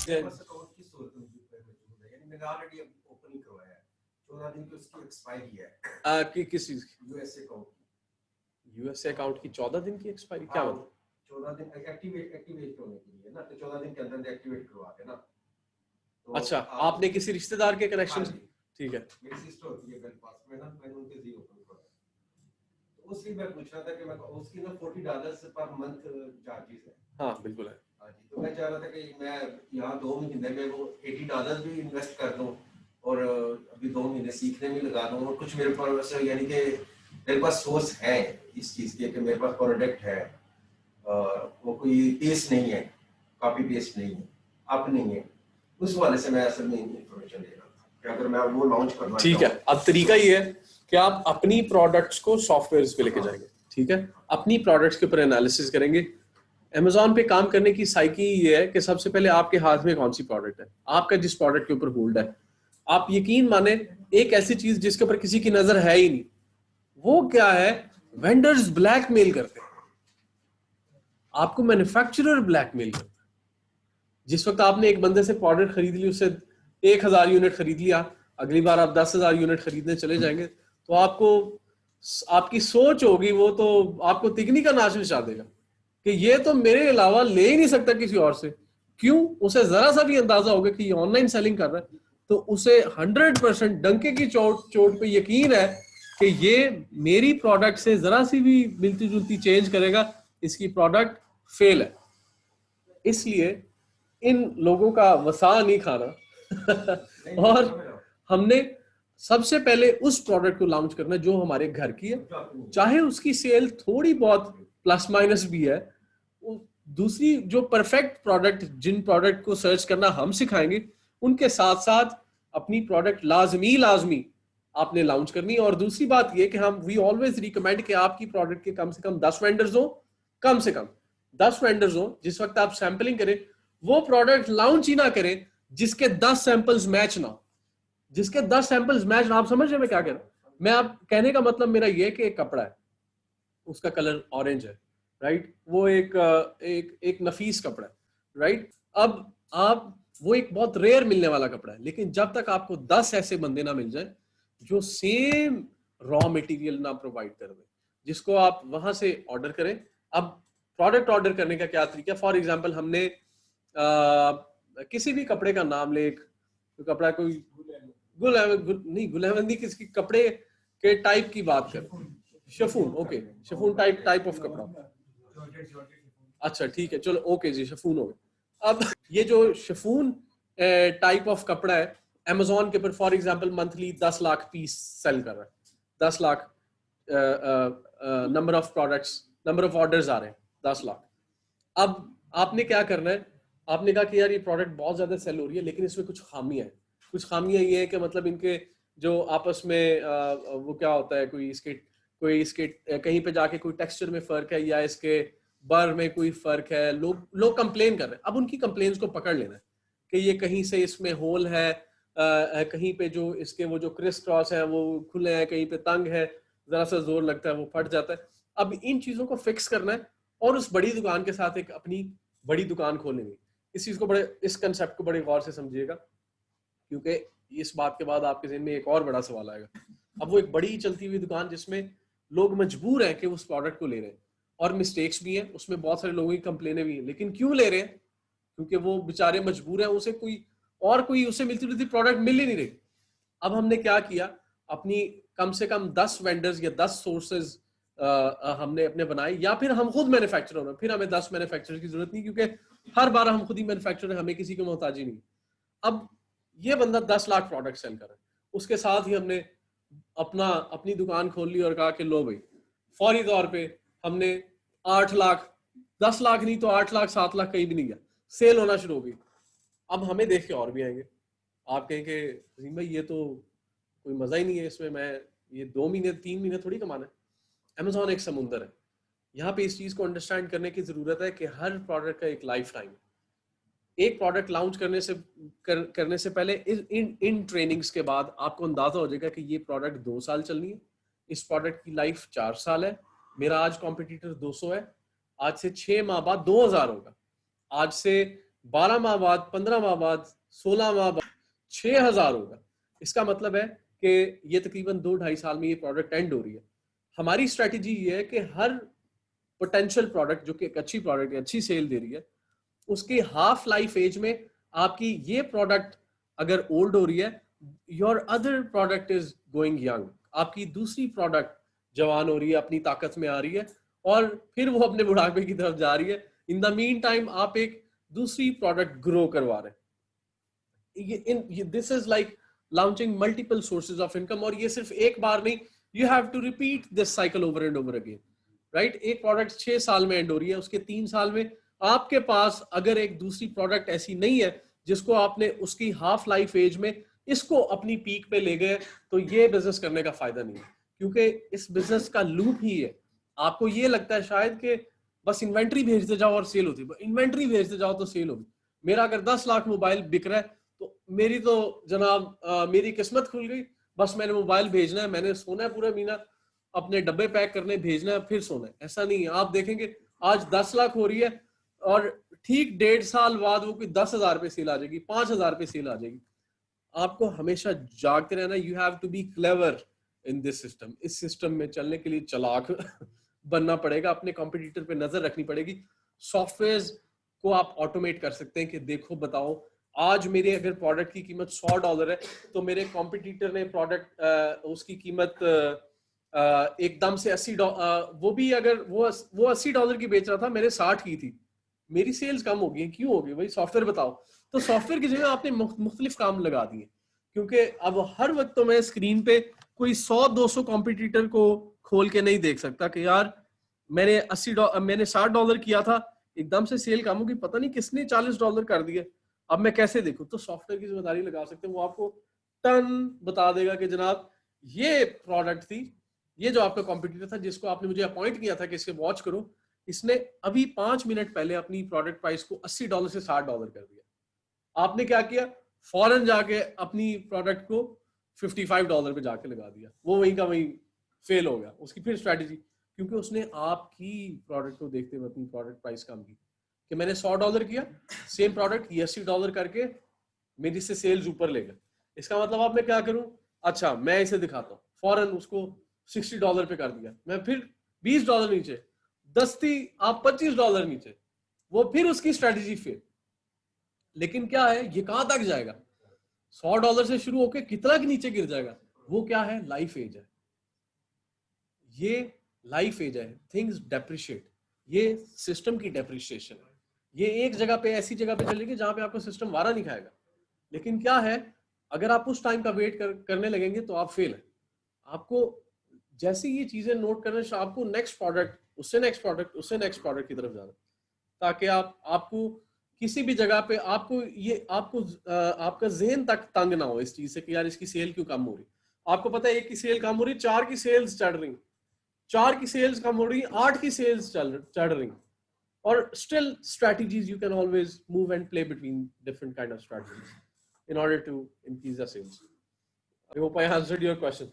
बस अकाउंट की सूरत में मौजूद है, यानी मैंने ऑलरेडी ओपन ही करवाया है, 14 दिन की उसकी एक्सपायरी है। कि किस चीज की? यूएसए अकाउंट की। यूएसए अकाउंट की 14 दिन की एक्सपायरी? क्या मतलब? 14 दिन एक्टिवेट होने के लिए ना, तो 14 दिन के अंदर एक्टिवेट करवाते ना। तो अच्छा, आपने किसी रिश्तेदार के कनेक्शन? ठीक है। मेरी सिस्टर होती है बेलफास्ट में ना, मैंने उनके जी ओपन करवाया, तो उसकी मैं पूछ रहा था कि मैं उसकी ना $40 पर मंथ चार्जेस है। हाँ बिल्कुल है। हाँ जी, तो मैं चाह रहा था कि मैं यहाँ 2 महीने में वो $80 भी इन्वेस्ट कर दूँ और अभी 2 महीने सीखने में लगा दूँ, और कुछ मेरे पास यानी कि मेरे पास सोर्स है इस चीज़ के कि मेरे पास प्रोडक्ट है, वो कोई पेस्ट नहीं है, कॉपी पेस्ट नहीं है, अप नहीं है, उस वाले से मैं असल में इंफॉर्मेशन ले रहा था कि अगर मैं वो लॉन्च करना ठीक है। अब तरीका ये है कि आप अपनी प्रोडक्ट्स को सॉफ्टवेयर पे लेके जाएंगे, ठीक है, अपनी प्रोडक्ट्स के ऊपर एनालिसिस करेंगे। Amazon पे काम करने की साइकी ये है कि सबसे पहले आपके हाथ में कौन सी प्रोडक्ट है, आपका जिस प्रोडक्ट के ऊपर होल्ड है। आप यकीन माने, एक ऐसी चीज जिसके ऊपर किसी की नजर है ही नहीं, वो क्या है? वेंडर्स ब्लैकमेल करते हैं आपको, मैन्युफैक्चरर ब्लैकमेल करते हैं। जिस वक्त आपने एक बंदे से प्रोडक्ट खरीद ली, उससे 1000 यूनिट खरीद लिया, अगली बार आप 10,000 यूनिट खरीदने चले जाएंगे, तो आपको आपकी सोच होगी, वो तो आपको तिगनी का नाच नचा देगा कि ये तो मेरे अलावा ले ही नहीं सकता किसी और से। क्यों? उसे जरा सा भी अंदाजा होगा कि ये ऑनलाइन सेलिंग कर रहा है, तो उसे 100% डंके की चोट चोट पे यकीन है कि ये मेरी प्रोडक्ट से जरा सी भी मिलती जुलती चेंज करेगा, इसकी प्रोडक्ट फेल है। इसलिए इन लोगों का वसा नहीं खाना और हमने सबसे पहले उस प्रोडक्ट को लॉन्च करना जो हमारे घर की है, चाहे उसकी सेल थोड़ी बहुत प्लस माइनस भी है। दूसरी जो परफेक्ट प्रोडक्ट, जिन प्रोडक्ट को सर्च करना हम सिखाएंगे, उनके साथ साथ अपनी प्रोडक्ट लाजमी आपने लॉन्च करनी है। और दूसरी बात ये कि हम वी ऑलवेज रिकमेंड कि आपकी प्रोडक्ट के कम से कम 10 वेंडर्स हो, कम से कम 10 वेंडर्स हो। जिस वक्त आप सैंपलिंग करें, वो प्रोडक्ट लॉन्च ही ना करें जिसके 10 सैंपल्स मैच ना, जिसके 10 सैंपल्स मैच ना। आप समझ रहे मैं क्या कह रहा हूं? मैं आप कहने का मतलब मेरा ये कि एक कपड़ा है, उसका कलर ऑरेंज है, राइट, वो एक नफीस कपड़ा है, राइट। अब आप, वो एक बहुत रेयर मिलने वाला कपड़ा है, लेकिन जब तक आपको 10 ऐसे बंदे ना मिल जाए जो सेम रॉ मटेरियल ना प्रोवाइड कर दे, जिसको आप वहां से ऑर्डर करें। अब प्रोडक्ट ऑर्डर करने का क्या तरीका? फॉर एग्जांपल, हमने किसी भी कपड़े का नाम ले, एक तो कपड़ा कोई गुलहवंदी किसकी कपड़े के टाइप की बात कर, chiffon, okay, chiffon type of कपड़ा। अच्छा ठीक है, चलो ओके जी, शफून हो गया। अब ये जो शफून टाइप ऑफ कपड़ा है, Amazon के ऊपर for example monthly 10 lakh piece sale कर रहा है, 10 lakh number of products, number of orders आ रहे हैं 10 लाख। अब आपने क्या करना है? आपने कहा कि यार ये प्रोडक्ट बहुत ज्यादा सेल हो रही है, लेकिन इसमें कुछ खामियां हैं। कुछ खामियां ये है कि मतलब इनके जो आपस में वो क्या होता है, कोई इसके कहीं पे जाके कोई टेक्सचर में फर्क है, या इसके बर में कोई फर्क है। लोग कंप्लेन कर रहे हैं। अब उनकी कंप्लेन्स को पकड़ लेना है कि ये कहीं से इसमें होल है, कहीं पे जो इसके वो जो क्रिस क्रॉस है वो खुले हैं, कहीं पे तंग है, जरा सा जोर लगता है वो फट जाता है। अब इन चीजों को फिक्स करना है और उस बड़ी दुकान के साथ एक अपनी बड़ी दुकान खोलेंगे। इस चीज को इस कंसेप्ट को बड़े गौर से समझिएगा, क्योंकि इस बात के बाद आपके ज़हन में एक और बड़ा सवाल आएगा। अब वो एक बड़ी चलती हुई दुकान जिसमें लोग मजबूर हैं कि उस प्रोडक्ट को ले रहे हैं, और मिस्टेक्स भी हैं उसमें, बहुत सारे लोगों की कंप्लेनें भी हैं, लेकिन क्यों ले रहे हैं? क्योंकि वो बेचारे मजबूर हैं, उसे कोई उससे मिलती जुलती प्रोडक्ट मिल ही नहीं रही। अब हमने क्या किया, अपनी कम से कम 10 वेंडर्स या 10 सोर्सेज हमने अपने बनाए, या फिर हम खुद मैन्युफैक्चर हो रहे हैं, फिर हमें 10 मैन्युफैक्चरर की जरूरत नहीं, क्योंकि हर बार हम खुद ही मैन्युफैक्चर हैं, हमें किसी की मोहताजी नहीं। अब ये बंदा 10 लाख प्रोडक्ट सेल कर रहा है, उसके साथ ही हमने अपनी दुकान खोल ली और कहा कि लो भाई, फौरी तौर पे हमने 8 लाख, 10 लाख नहीं तो 8 लाख 7 लाख कहीं भी नहीं गया, सेल होना शुरू हो गई। अब हमें देख के और भी आएंगे, आप कहेंगे रहीम भाई ये तो कोई मजा ही नहीं है इसमें, मैं ये 2 महीने 3 महीने थोड़ी कमाना है। Amazon एक समुंदर है। यहाँ पे इस चीज को अंडरस्टैंड करने की जरूरत है कि हर प्रोडक्ट का एक लाइफ टाइम है। एक प्रोडक्ट लॉन्च करने से पहले इन ट्रेनिंग्स के बाद आपको अंदाजा हो जाएगा कि ये प्रोडक्ट 2 साल चलनी है, इस प्रोडक्ट की लाइफ 4 साल है। मेरा आज कॉम्पिटिटर 200 है, आज से 6 माह बाद 2000 होगा, आज से 12 माह बाद, 15 माह बाद, 16 माह बाद 6000 होगा। इसका मतलब है कि ये तकरीबन 2-2.5 साल में ये प्रोडक्ट एंड हो रही है। हमारी स्ट्रैटेजी ये है कि हर पोटेंशियल प्रोडक्ट जो कि एक अच्छी प्रोडक्ट है, अच्छी सेल दे रही है, उसकी हाफ लाइफ एज में आपकी ये प्रोडक्ट अगर ओल्ड हो रही है, your other product is going young, आपकी दूसरी प्रोडक्ट जवान हो रही है, अपनी ताकत में आ रही है और फिर वो अपने बुढ़ापे की तरफ जा रही है। इन द मीन टाइम आप एक दूसरी प्रोडक्ट ग्रो करवा रहे हैं। This is like launching multiple sources of income, और ये सिर्फ एक बार नहीं, you have to repeat this cycle over and over again, right. एक प्रोडक्ट 6 साल में एंड हो रही है, उसके 3 साल में आपके पास अगर एक दूसरी प्रोडक्ट ऐसी नहीं है जिसको आपने उसकी हाफ लाइफ एज में इसको अपनी पीक पे ले गए, तो ये बिजनेस करने का फायदा नहीं है, क्योंकि इस बिजनेस का लूप ही है। आपको ये लगता है शायद कि बस इन्वेंट्री भेजते जाओ और सेल होती है, इन्वेंट्री भेजते जाओ तो सेल होगी। मेरा अगर 10 लाख मोबाइल बिक रहा है तो मेरी तो जनाब मेरी किस्मत खुल गई, बस मैंने मोबाइल भेजना है, मैंने सोना है पूरा महीना, अपने डब्बे पैक करने भेजना है, फिर सोना है। ऐसा नहीं है। आप देखेंगे आज 10 लाख हो रही है और ठीक 1.5 साल बाद वो कोई 10,000 पे सेल आ जाएगी, 5,000 पे सेल आ जाएगी। आपको हमेशा जागते रहना, you have to be clever in this system. इस सिस्टम में चलने के लिए चालाक बनना पड़ेगा, अपने कॉम्पिटिटर पे नजर रखनी पड़ेगी। सॉफ्टवेयर को आप ऑटोमेट कर सकते हैं कि देखो बताओ आज मेरे अगर प्रोडक्ट की कीमत $100 है तो मेरे कॉम्पिटिटर ने प्रोडक्ट उसकी कीमत एकदम से $80, वो भी अगर वो $80 की बेच रहा था, मैंने 60 की थी, मेरी सेल्स कम हो गई। क्यों हो गई भाई? सॉफ्टवेयर बताओ। तो सॉफ्टवेयर की जगह आपने मुख्तलिफ काम लगा दिए, क्योंकि अब हर वक्त तो मैं स्क्रीन पे कोई 100-200 कॉम्पिटिटर को खोल के नहीं देख सकता कि यार मैंने $60 किया था, एकदम से सेल कम होगी, पता नहीं किसने $40 कर दिया, अब मैं कैसे देखूं? तो सॉफ्टवेयर की जिम्मेदारी लगा सकते हैं, वो आपको टन बता देगा कि जनाब ये प्रोडक्ट थी, ये जो आपका कॉम्पिटिटर था जिसको आपने मुझे अपॉइंट किया था कि इससे वॉच करो, इसने अभी 5 मिनट पहले अपनी प्रोडक्ट प्राइस को $80 से $60 कर दिया। आपने क्या किया? फौरन जाके अपनी प्रोडक्ट को $55 पे जाके लगा दिया, वो वहीं का वहीं फेल हो गया। उसकी फिर स्ट्रैटेजी, क्योंकि उसने आपकी प्रोडक्ट को देखते हुए अपनी प्रोडक्ट प्राइस कम की कि मैंने $100 किया, सेम प्रोडक्ट ये $80 करके मेरी से सेल्स ऊपर ले गए। इसका मतलब अब मैं क्या करूं? अच्छा मैं इसे दिखाता हूं, फौरन उसको $60 पे कर दिया, मैं फिर $20 नीचे, दस्ती आप $25 नीचे, वो फिर उसकी स्ट्रेटेजी फेल। लेकिन क्या है, ये कहां तक जाएगा? $100 से शुरू होकर कितना के नीचे गिर जाएगा? वो क्या है? लाइफ एज है, ये लाइफ एज है, थिंग्स डेप्रिशिएट, ये सिस्टम की डेप्रिशिएशन है। ये एक जगह पे, ऐसी जगह पे चलेगी जहां पे आपको सिस्टम वारा नहीं खाएगा। लेकिन क्या है, अगर आप उस टाइम का वेट करने लगेंगे तो आप फेल है। आपको जैसे ये चीजें नोट करने से आपको नेक्स्ट प्रोडक्ट, उससे नेक्स्ट प्रोडक्ट, उससे नेक्स्ट प्रोडक्ट की तरफ जाना, ताकि आपको किसी भी जगह पे आपको आपका ज़हन तक तंग ना हो इस चीज से कि यार इसकी सेल क्यों कम हो रही। आपको पता है एक की सेल कम हो रही, 4 की सेल्स चढ़ रही, 4 की सेल्स कम हो रही, 8 की सेल्स चढ़ रही, और still strategies you can always move and play between different kind of strategies in order to increase the sales. I hope I answered your question.